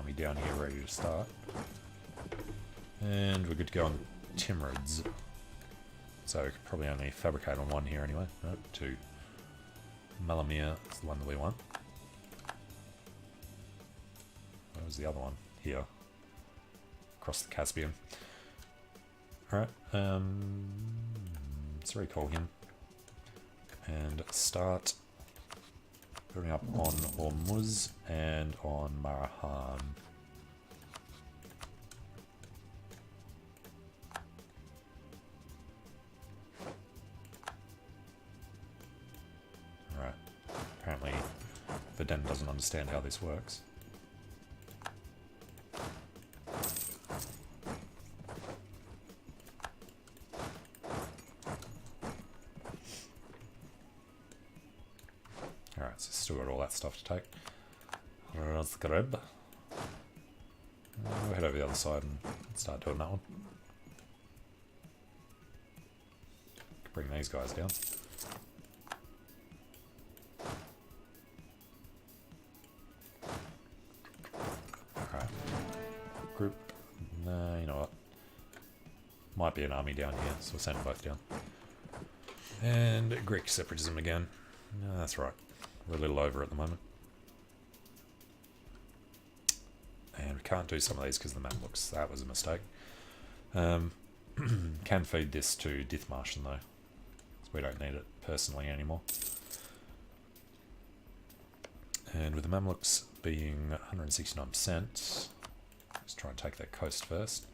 army down here ready to start. And we're good to go on Timurids. So we could probably only fabricate on one here anyway. Nope, two. Malamir is the one that we want. Where was the other one? Here. Across the Caspian. Alright, let's recall him. And start building up on Hormuz and on Marahan. Alright, apparently Veden doesn't understand how this works. Alright, so still got all that stuff to take. Razgreb. We'll head over the other side and start doing that one. Bring these guys down. Alright. Group. No, you know what? Might be an army down here, so we'll send them both down. And Greek separatism again. No, that's right. We're a little over at the moment. And we can't do some of these because the Mamluks. That was a mistake. Can feed this to Dithmarschen though. So we don't need it personally anymore. And with the Mamluks being 169%, let's try and take that coast first.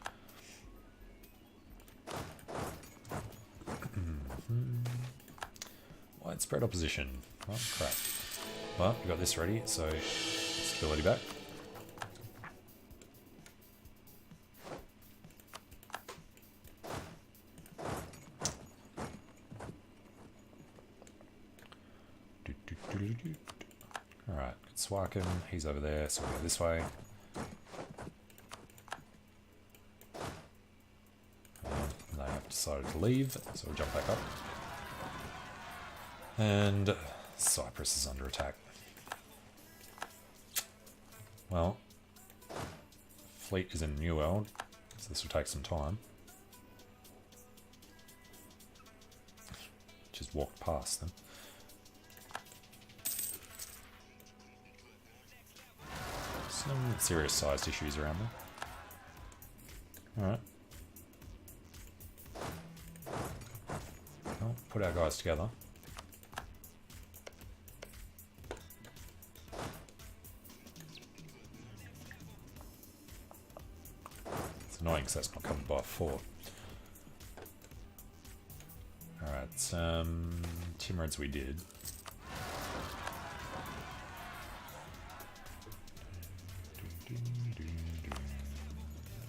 Widespread opposition. Oh crap. Well, we got this ready, so stability back. Alright, Swarken, he's over there, so we go this way. And they have decided to leave, so we'll jump back up. And Cyprus is under attack. Well, fleet is in New World, so this will take some time. Just walk past them. Some serious sized issues around there. Alright. Well, put our guys together. It's annoying because that's not covered by a fort. Alright, Timurids we did.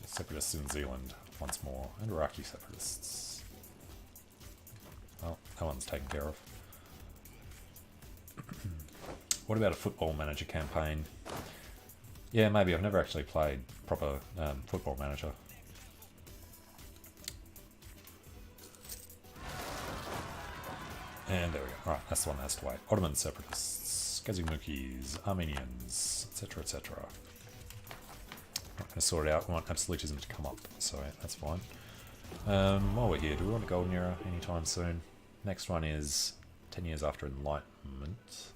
Separatists in Zealand once more, and Iraqi separatists. Well, that one's taken care of. What about a football manager campaign? Yeah, maybe. I've never actually played proper football manager. And there we go. Alright, that's the one that has to wait. Ottoman separatists, Kazimukis, Armenians, etc, etc. Not going to sort it out. We want absolutism to come up, so that's fine. While we're here, do we want a golden era anytime soon? Next one is 10 years after Enlightenment.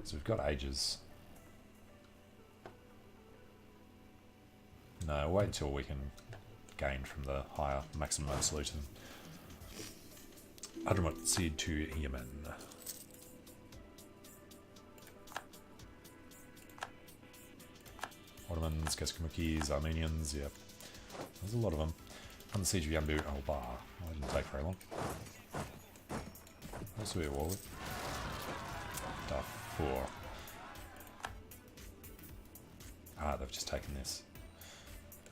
So we've got ages. No, wait until we can gain from the higher maximum absolutism. Hadramut cede to Yemen. Ottomans, Keskamukis, Armenians, yep. There's a lot of them. On the siege of Yanbu al-Bar. Well, it didn't take very long. What's we at war with? Darfur. Ah, they've just taken this.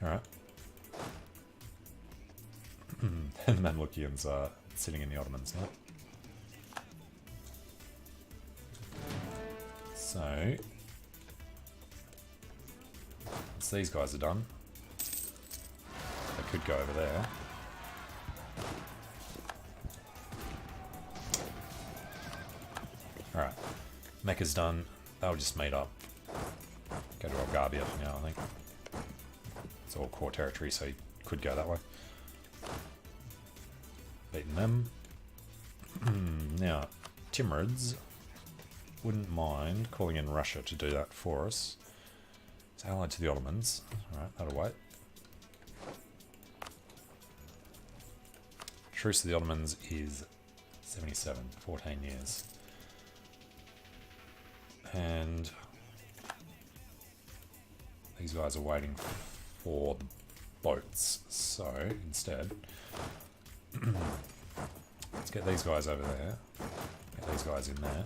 Alright. And the Mamlukians are sitting in the Ottomans now. So, once these guys are done, they could go over there. Alright, Mecca's done. They'll just meet up. Go to Algarvia for now, I think. It's all core territory, so he could go that way. Beating them. Now, Timurids wouldn't mind calling in Russia to do that for us. It's allied to the Ottomans. Alright, that'll wait. Truce to the Ottomans is 77, 14 years. And these guys are waiting for the boats. So, instead, let's get these guys over there. Get these guys in there.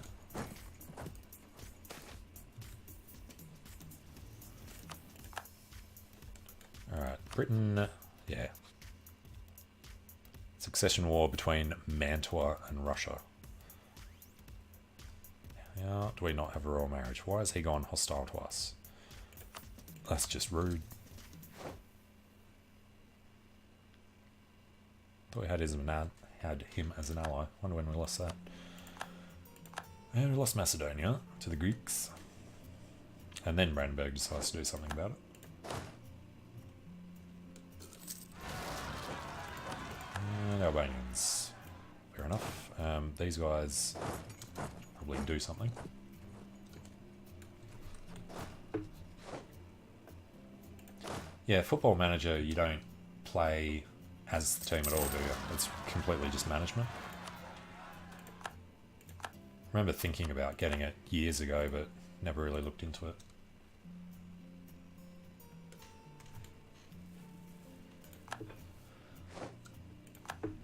Alright, Britain, yeah. Succession war between Mantua and Russia. How do we not have a royal marriage? Why has he gone hostile to us? That's just rude. Thought we had him as an ally. Wonder when we lost that. And we lost Macedonia to the Greeks. And then Brandenburg decides to do something about it. And Albanians. Fair enough. These guys probably do something. Yeah, Football Manager, you don't play as the team at all, do you? It's completely just management. I remember thinking about getting it years ago, but never really looked into it.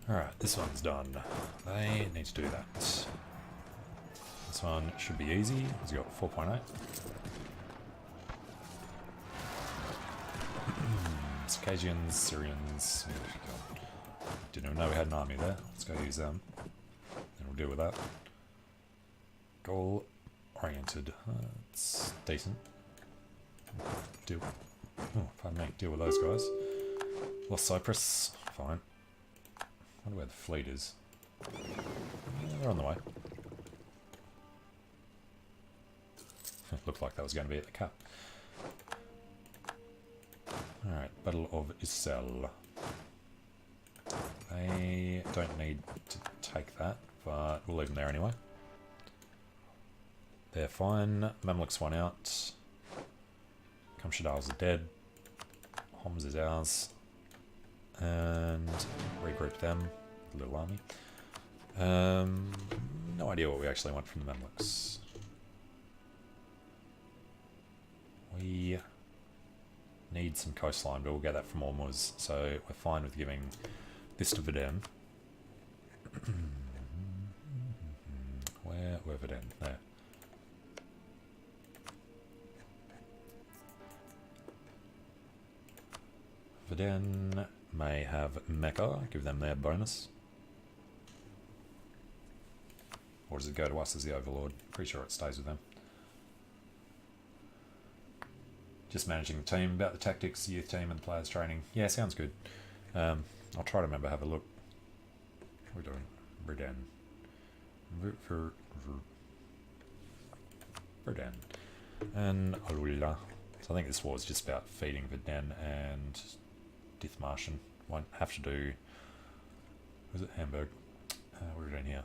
Alright, this one's done. They need to do that. This one should be easy. It's got 4.8. Circassians, Syrians. Didn't even know we had an army there. Let's go use them. And we'll deal with that. Goal oriented. It's decent. Deal. Oh, pardon me. Deal with those guys. Lost Cyprus. Fine. Wonder where the fleet is. Yeah, they're on the way. Looked like that was going to be at the cap. Alright, Battle of Issel. They don't need to take that, but we'll leave them there anyway. They're fine. Mamluks won out. Kamshadals are dead. Homs is ours. And regroup them. Little army. No idea what we actually want from the Mamluks. We need some coastline, but we'll get that from Ormuz, so we're fine with giving this to Veden. Where Veden? There. Veden may have Mecca, give them their bonus. Or does it go to us as the Overlord? Pretty sure it stays with them. Just managing the team, about the tactics, youth team and the players training. Yeah, sounds good. I'll try to remember, have a look. What are we doing? Verden. And Alula. So I think this war is just about feeding Verden and Dithmarschen. Won't have to do... Was it Hamburg? What are we doing here?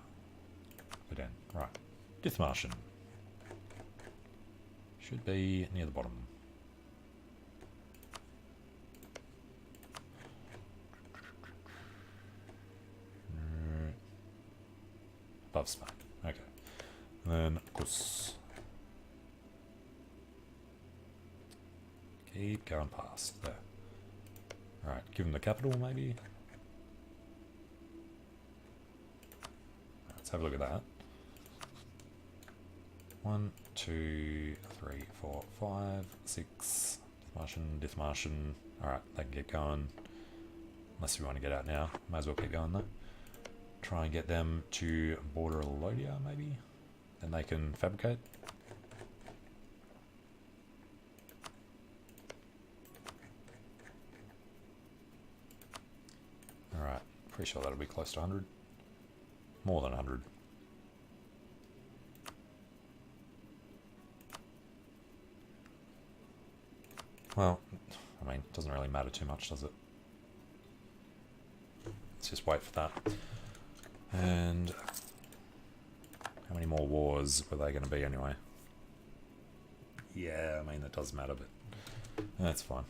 Verden. Right. Dithmarschen. Should be near the bottom. Above Spain. Okay. And then Kus. Keep going past. There. Alright, give them the capital maybe. Let's have a look at that. 1, 2, 3, 4, 5, 6. Dithmarschen. Alright, they can get going. Unless we want to get out now. Might as well keep going though. Try and get them to border Lothian, maybe? Then they can fabricate. Alright, pretty sure that'll be close to 100. More than 100. Well, I mean, it doesn't really matter too much, does it? Let's just wait for that. And how many more wars were they going to be anyway? Yeah, I mean, that does matter, but that's fine.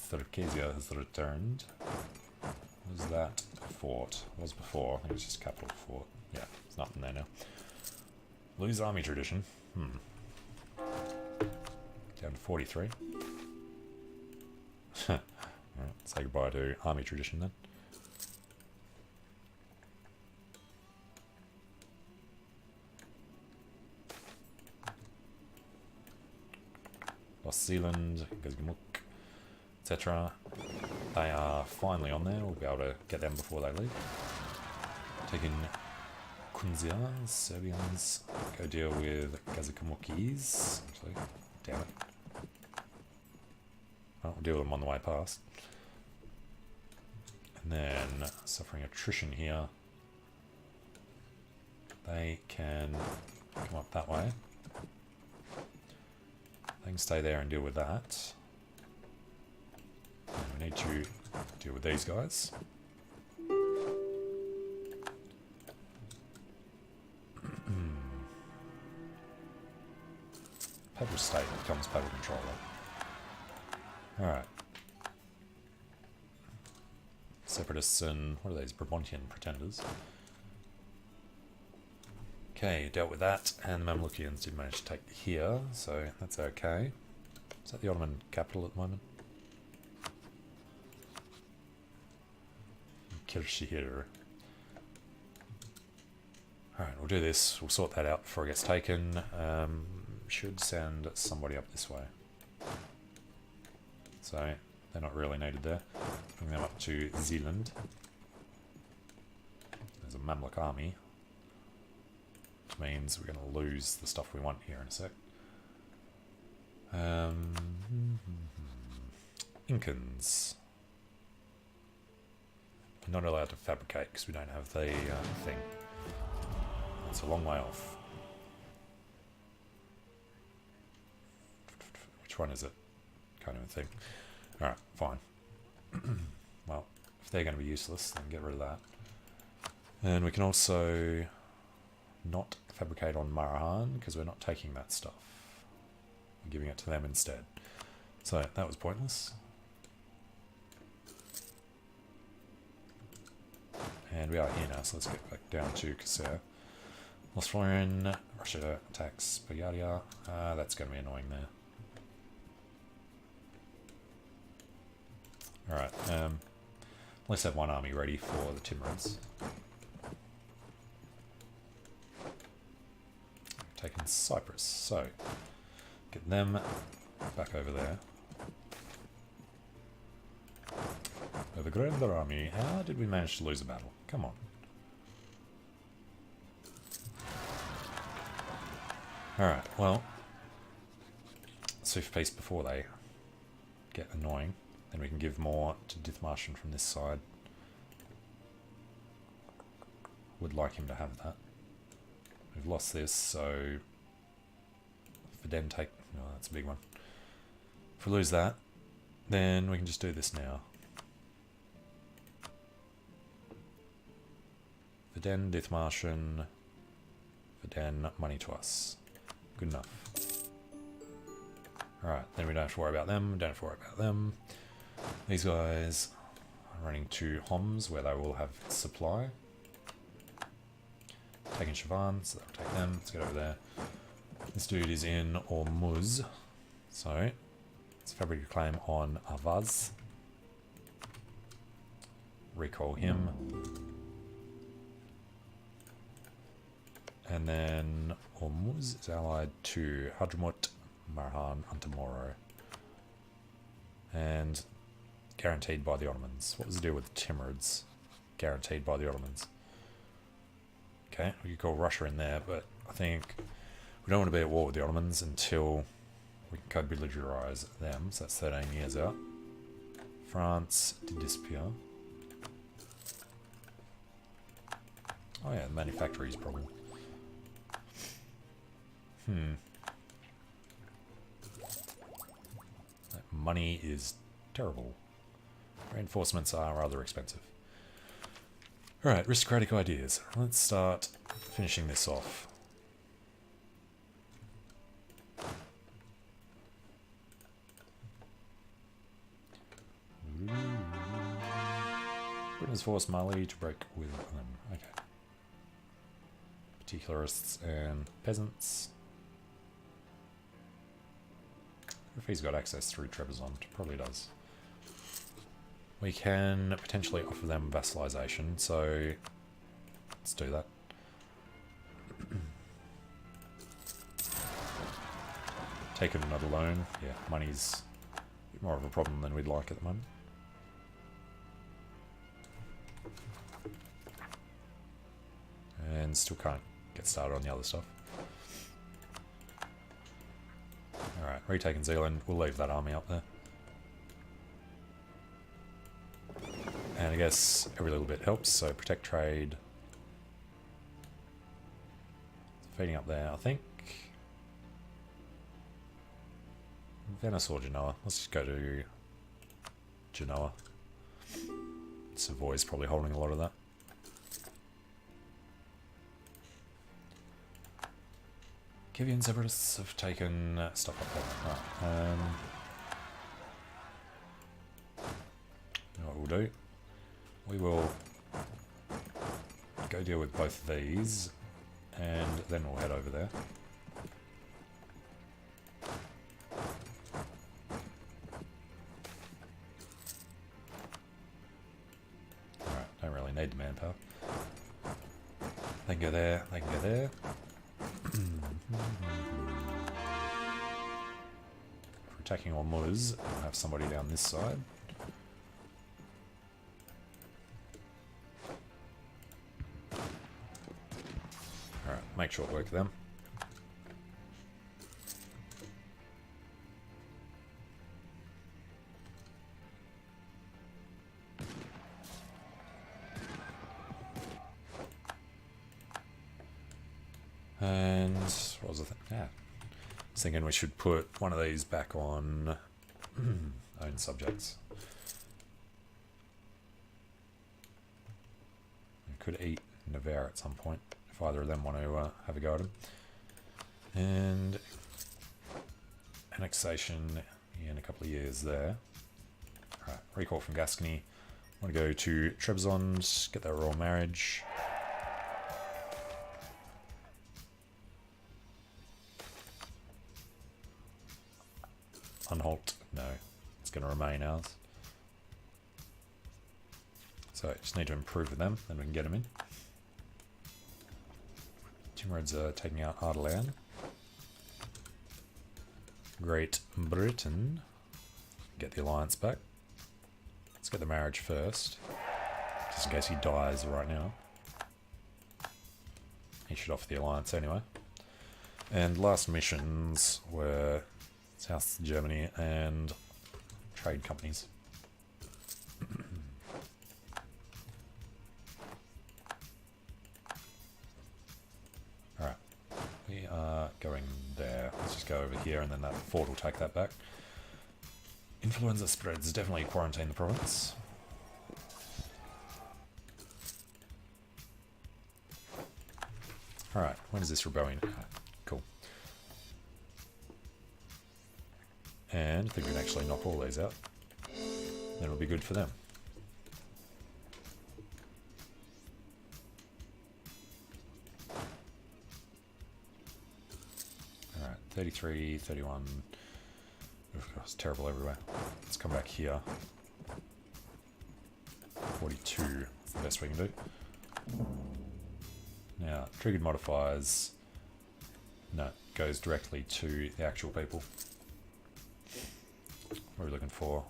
Circassia has returned. What was that fort? It was before. I think it was just capital fort. Yeah, there's nothing there now. Lose army tradition. Down to 43. Alright, say goodbye to army tradition then. Lost Zealand, Gazgamuk, etc. They are finally on there. We'll be able to get them before they leave. Taking Kunzia, Serbians. Go deal with Gazakamukis. Actually, damn it. Well, we'll deal with them on the way past. And then, suffering attrition here. They can come up that way. They can stay there and deal with that. And we need to deal with these guys. Papal state becomes papal controller. Alright. Separatists and, what are these, Brabantian pretenders? Okay, dealt with that, and the Mamlukians did manage to take here, so that's okay. Is that the Ottoman capital at the moment? Kirshihir. Alright, we'll do this. We'll sort that out before it gets taken. Should send somebody up this way. So, they're not really needed there. Bring them up to Zealand. There's a Mamluk army. Which means we're going to lose the stuff we want here in a sec. Incans. We're not allowed to fabricate because we don't have the thing. It's a long way off. Which one is it? Can't even think. Alright, fine. Well, if they're going to be useless, then get rid of that. And we can also not fabricate on Marahan because we're not taking that stuff. We're giving it to them instead. So that was pointless. And we are here now, so let's get back down to Kasser. Lost Florian, Russia attacks Bulgaria. That's going to be annoying there. Alright, let's have one army ready for the Timurids. Taking Cyprus, so get them back over there. The Grand Army, how did we manage to lose a battle? Come on. Alright, well, sue for peace before they get annoying. Then we can give more to Dithmarschen from this side. Would like him to have that. We've lost this, so if we then take... No, that's a big one. If we lose that, then we can just do this now. Viden, Dithmarschen, Viden, money to us. Good enough. Alright, then we don't have to worry about them, don't have to worry about them. These guys are running to Homs, where they will have supply. Taking Shavan, so that'll take them. Let's get over there. This dude is in Ormuz, so let's fabricate a claim on Avaz. Recall him. And then Ormuz is allied to Hadramut, Marhan, and Tomorrow. And guaranteed by the Ottomans. What was the deal with the Timurids? Guaranteed by the Ottomans. Okay, we could call Russia in there, but I think we don't want to be at war with the Ottomans until we can co-belligerize them, so that's 13 years out. France did disappear. Oh yeah, the manufactories problem. That money is terrible. Reinforcements are rather expensive. Alright, aristocratic ideas. Let's start finishing this off. Britain has forced Mali to break with them. Okay. Particularists and peasants. If he's got access through Trebizond, probably does. We can potentially offer them vassalization, so let's do that. Taking another loan. Yeah, money's a bit more of a problem than we'd like at the moment. And still can't get started on the other stuff. Alright, retaking Zealand. We'll leave that army up there. And I guess every little bit helps, so protect trade. Feeding up there, I think. Venice or Genoa. Let's just go to Genoa. Savoy's probably holding a lot of that. Kievan separatists have taken stuff up there. Right. You know what we'll do? We will go deal with both of these, and then we'll head over there. Alright, don't really need the manpower. They can go there, they can go there. If we're attacking Ormuz, we'll have somebody down this side. Alright, make short work of them. And what was the thing? Yeah. I was thinking we should put one of these back on own subjects. We could eat Navarre at some point, if either of them want to have a go at him. And annexation in a couple of years there. Alright, recall from Gascony. I want to go to Trebizond, get that royal marriage. Unholt, no, it's going to remain ours. So just need to improve with them, then we can get them in. Timurids are taking out Ardalan. Great Britain, get the alliance back. Let's get the marriage first, just in case he dies right now. He should offer the alliance anyway. And last missions were South Germany and trade companies. Alright, we are going there. Let's just go over here and then that fort will take that back. Influenza spreads, definitely quarantine the province. Alright, when is this rebellion? Cool. And I think we can actually knock all these out. Then it'll be good for them. Alright, 33, 31. Oof, it's terrible everywhere. Let's come back here. 42. That's the best we can do. Now, triggered modifiers. No, goes directly to the actual people. What are we looking for?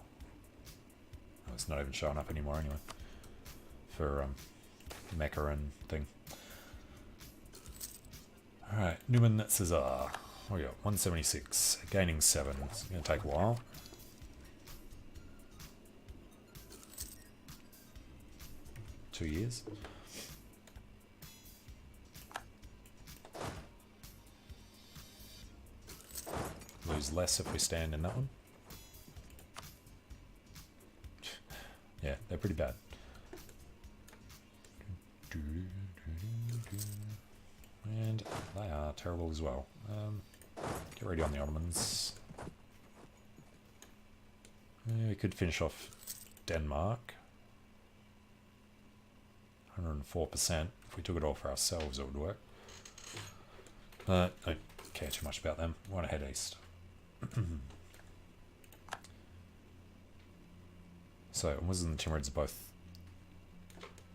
Oh, it's not even showing up anymore anyway. For Mecca and thing. Alright, Numan Caesar. What we got? 176. Gaining 7. It's going to take a while. Two years. lose less if we stand in that one. Yeah, they're pretty bad. And they are terrible as well. Get ready on the Ottomans. We could finish off Denmark. 104%. If we took it all for ourselves, it would work. I don't care too much about them. We want to head east. So, Muslims and Timurids are both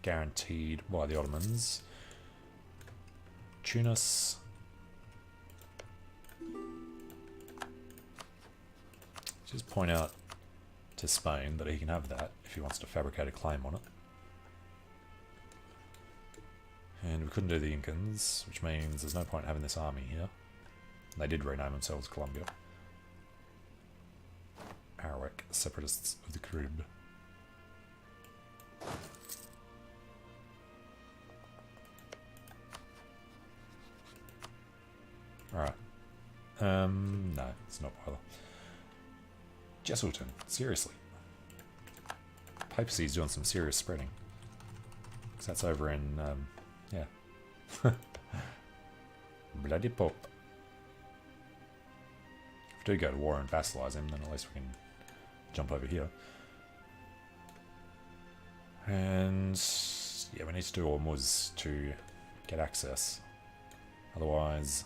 guaranteed by the Ottomans. Tunis. Just point out to Spain that he can have that if he wants to fabricate a claim on it. And we couldn't do the Incans, which means there's no point having this army here. They did rename themselves Colombia. Arawak Separatists of the Carib. Alright. No, it's not bother. Jesselton, seriously. Papacy's doing some serious spreading. Because that's over in, yeah. Bloody Pope. If we do go to war and vassalize him, then at least we can jump over here. And yeah, we need to do Ormuz to get access. Otherwise,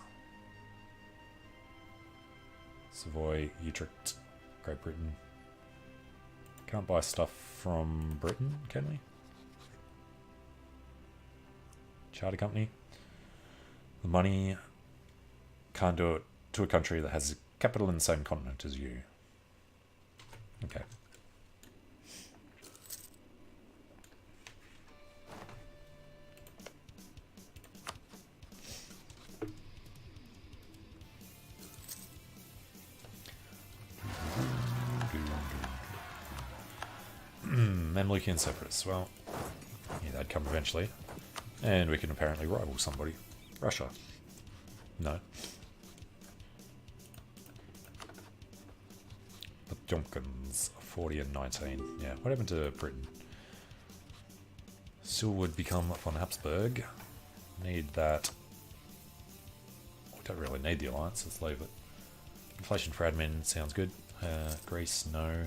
Savoy, Utrecht, Great Britain. Can't buy stuff from Britain, can we? Charter company. The money can't do it to a country that has a capital in the same continent as you. Okay. Mamlukian separatists. Well, yeah, they'd come eventually. And we can apparently rival somebody. Russia. No. The Junkins, 40 and 19. Yeah, what happened to Britain? Still would become von Habsburg. Need that. We don't really need the alliance, let's leave it. Inflation for admin sounds good. Greece, no.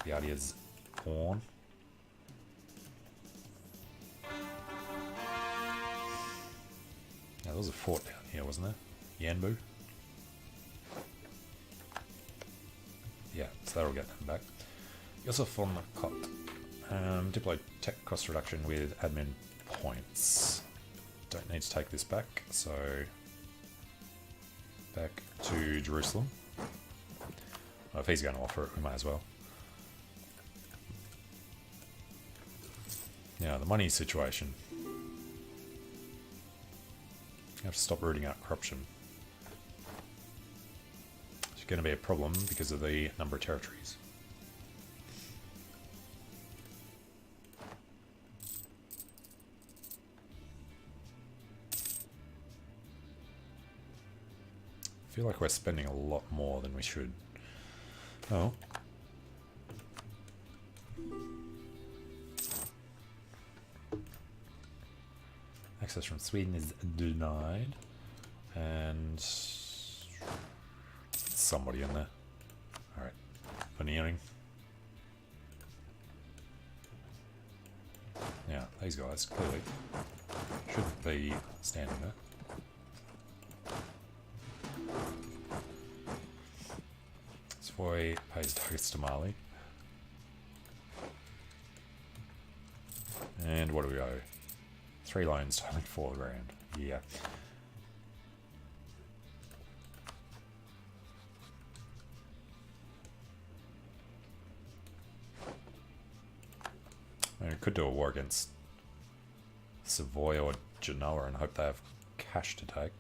Giardia's pawn. Now, there was a fort down here, wasn't there? Yanbu? Yeah, so that'll get them back. Yusuf on the COT. Diplo tech cost reduction with admin points. Don't need to take this back, so back to Jerusalem. Well, if he's going to offer it, we might as well. Now, the money situation. You have to stop rooting out corruption. It's going to be a problem because of the number of territories. I feel like we're spending a lot more than we should. Oh. Access from Sweden is denied. And somebody in there. Alright. Veneering. Yeah, these guys clearly shouldn't be standing there. Savoy pays targets to Mali. And what do we owe? 3 loans totaling 4 grand. Yeah. I mean, we could do a war against Savoy or Genoa and hope they have cash to take.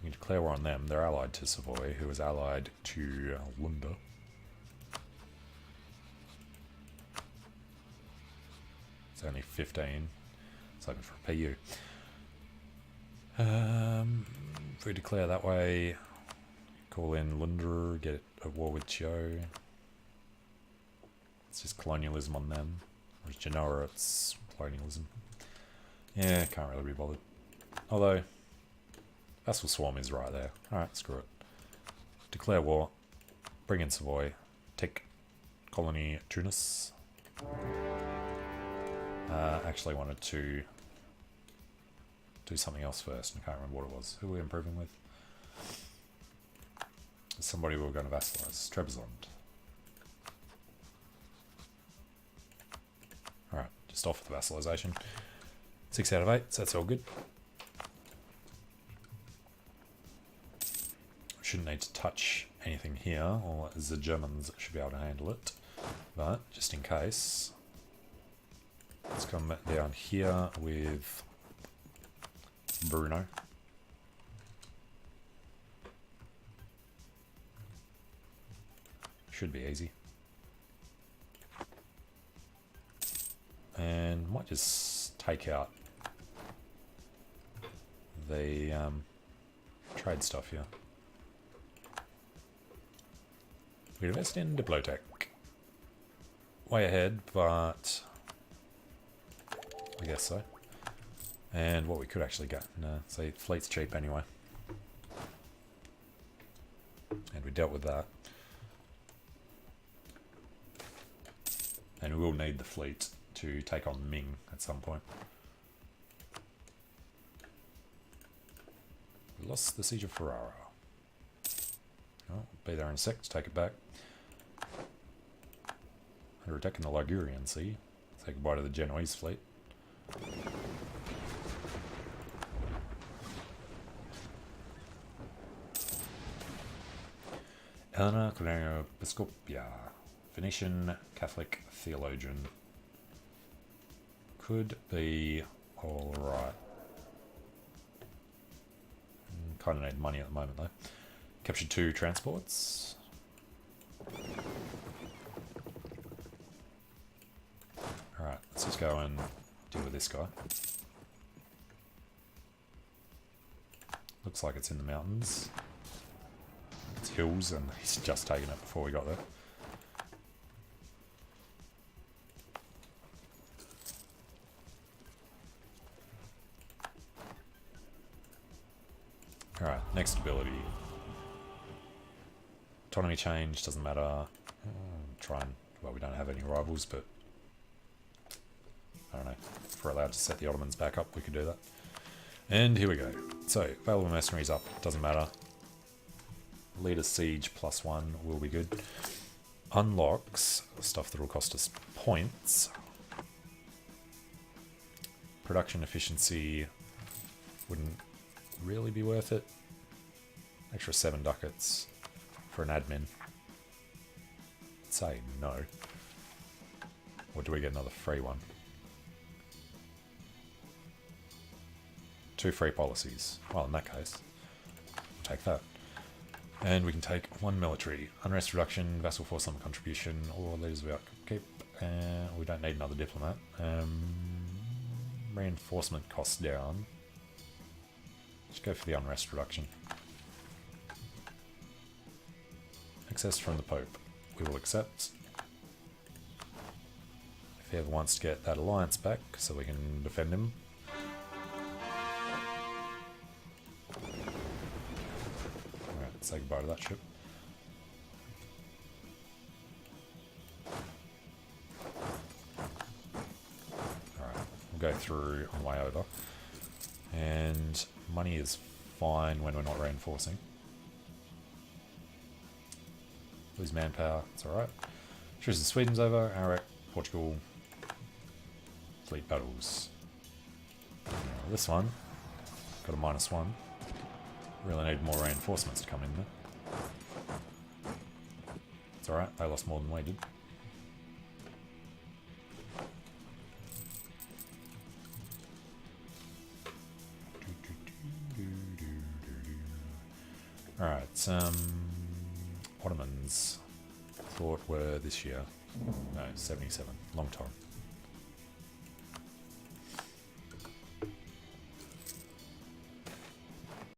We can declare war on them. They're allied to Savoy, who is allied to Lunda. It's only 15. It's open for a PU. If we declare that way, call in Lunder, get at war with Chio. It's just colonialism on them. Whereas Genoa, it's colonialism. Yeah, can't really be bothered. Although, Vassal Swarm is right there. Alright, screw it. Declare war. Bring in Savoy. Take colony Tunis. Actually wanted to do something else first. I can't remember what it was. Who were we improving with? Somebody we were going to vassalize. Trebizond. Alright, just off the vassalization. 6 out of 8, so that's all good. Shouldn't need to touch anything here, or the Germans should be able to handle it. But, just in case, let's come down here with Bruno. Should be easy. And might just take out the trade stuff here. We invest in Diplotech. Way ahead, but I guess so. And what we could actually get, say fleet's cheap anyway. And we dealt with that. And we will need the fleet to take on Ming at some point. We lost the siege of Ferrara. Oh, be there in a sec to take it back. Under attack in the Ligurian Sea. Say goodbye to the Genoese fleet. Elena Cornelio Piscopia, Venetian Catholic theologian. Could be alright. Kind of need money at the moment though. Captured 2 transports. Alright, let's just go and deal with this guy. Looks like it's in the mountains. It's hills and he's just taken it before we got there. Alright, next ability. Autonomy change, doesn't matter. Try and, well, we don't have any rivals, but I don't know. If we're allowed to set the Ottomans back up, we could do that. And here we go. So, available mercenaries up, doesn't matter. Leader siege +1 will be good. Unlocks stuff that will cost us points. Production efficiency wouldn't really be worth it. Extra 7 ducats for an admin. I'd say no. Or do we get another free one? 2 free policies. Well, in that case, we'll take that. And we can take 1 military. Unrest reduction, vassal force on contribution, or leaders without keep. We don't need another diplomat. Reinforcement costs down. Let's go for the unrest reduction. Access from the Pope. We will accept. If he ever wants to get that alliance back, so we can defend him. Alright, say goodbye to that ship. Alright, we'll go through on the way over. And money is fine when we're not reinforcing. Lose manpower, it's alright. Truce in Sweden's over. Iraq, Portugal, fleet battles. This one got a -1. Really need more reinforcements to come in there. It's alright, they lost more than we did. Alright, Ottomans thought were this year. No, 77. Long time.